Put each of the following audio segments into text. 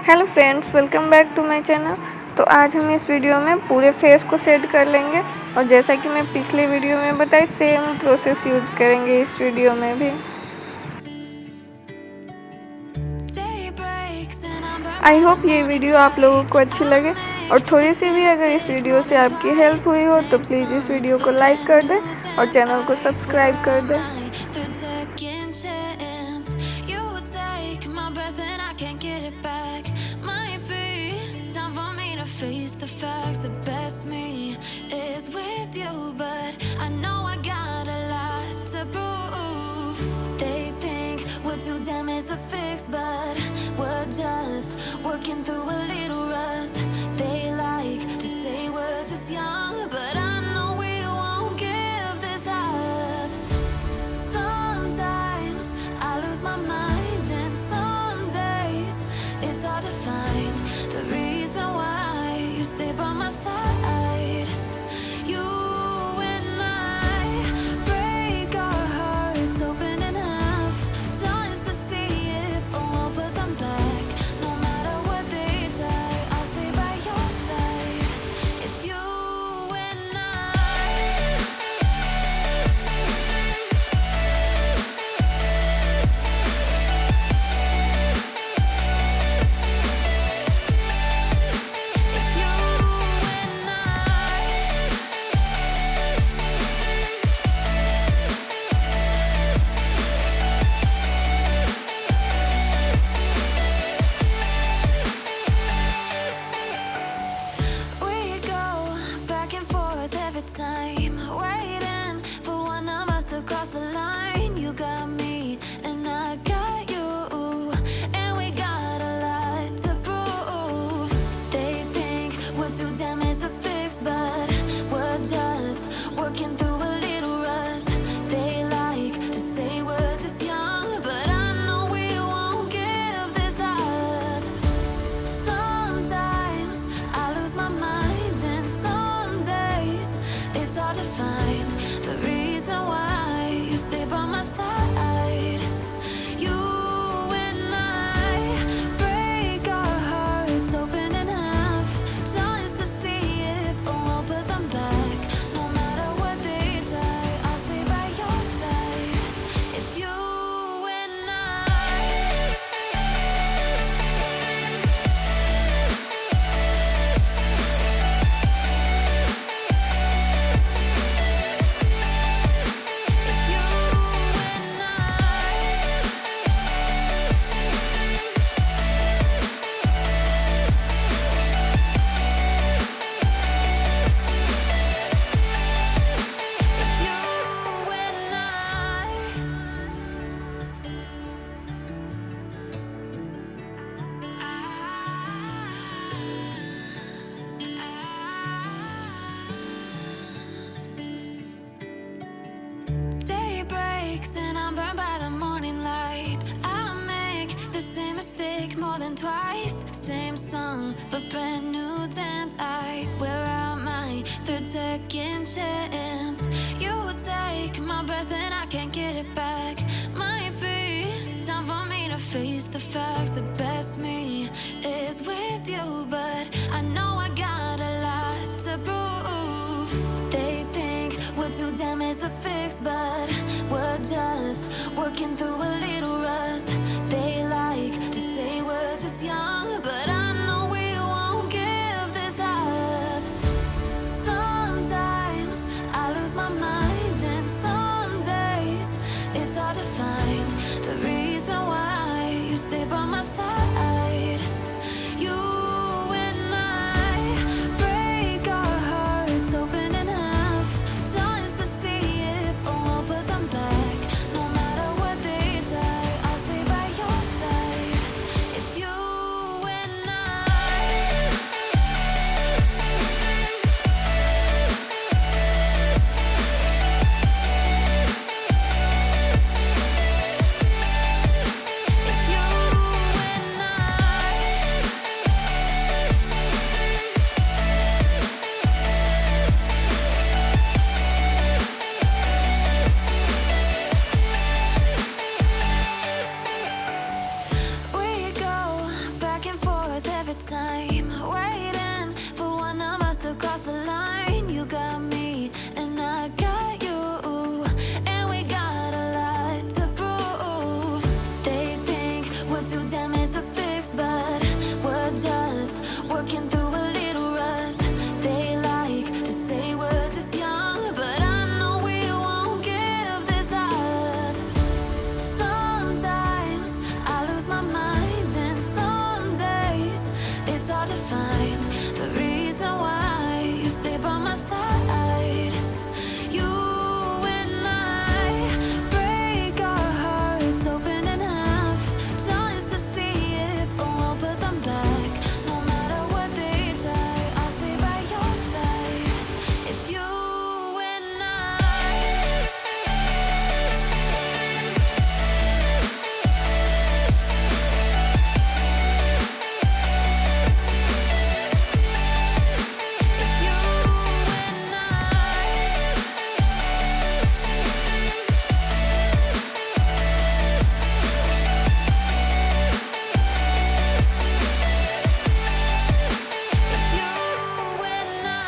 Hello friends, welcome back to my channel. तो आज हम इस वीडियो में पूरे फेस को सेट कर लेंगे और जैसा कि मैं पिछले वीडियो में बताई सेम प्रोसेस यूज करेंगे इस वीडियो में भी। आई होप ये वीडियो आप लोगों को अच्छी लगे और थोड़ी सी भी अगर इस वीडियो से आपकी हेल्प हुई हो तो प्लीज़ इस वीडियो को लाइक कर दें और चैनल को सब्सक्राइब कर दें। Face the facts, the best me is with you, but I know I got a lot to prove. They think we're too damaged to fix, but we're just working through a little rust. They like to say we're just young, but I know we won't give this up. Sometimes I lose my mind, and some days it's hard to find the reason why you stay by my side. You and I break our hearts open enough just to see if we'll put them back. No matter what they try, I'll stay by your side. It's you and I. It's you and I. We go back and forth every time, waiting for one of us to cross the line. You got me and I got you, and we got a lot to prove. They think we're too damaged to fix, but we're just working through a little rust. They like to say we're just young, but I know we won't give this up. Sometimes I lose my mind, and some days it's hard to find the reason why you stay by my side. You and I break our hearts open enough just to see if we'll put them back. No matter what they try, I'll stay by your side. It's you and I. It's you and I. It's you and I. Day breaks and I'm burned by the morning light. I make the same mistake more than twice. Same song, but brand new dance. I wear out my third second chance. You take my breath and I can't get it back. Might be time for me to face the facts. The best me is with you, but I know I got a lot to prove. They think we're too damaged to fix, but we're just working through a little rust. They like to say we're just young, but I know we won't give this up. Sometimes I lose my mind, and some days it's hard to find the reason why you stay by my side. You and I break our hearts open enough just to see if we'll put them back. No matter what they try, I'll stay by your side. It's you and fix, but we're just working through a little rust. They like to say we're just young, but I know we won't give this up. Sometimes I lose my mind, and some days it's hard to find the reason why you stay by my side. You and I break our hearts open in half just to see if we'll put them back. No matter what they try, I'll stay by your side. It's you and I. It's you and I. It's you and I.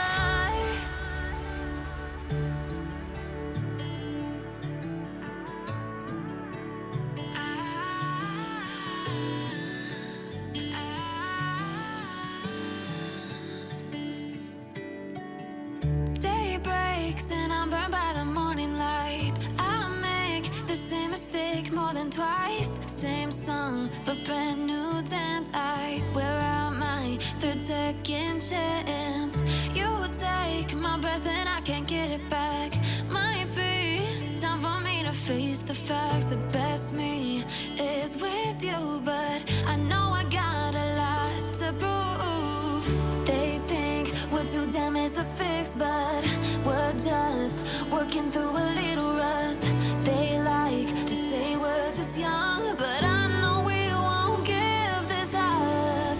Day breaks and I'm burned by the morning light. I make the same mistake more than twice. Same song, but brand new dance. I wear out my third second chance. You take my breath and I can't get it back. Might be time for me to face the facts. The best me is with you, but I know I got a lot to prove. They think we're too damaged to fix, but we're just working through a little rust. They like to say we're just young, but I know we won't give this up.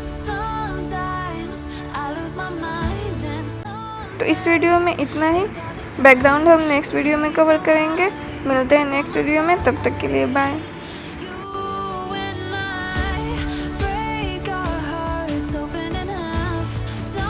Sometimes I lose my mind, and तो इस video में इतना ही। Background हम next video में cover करेंगे। मिलते हैं next video में, तब तक के लिए बाय।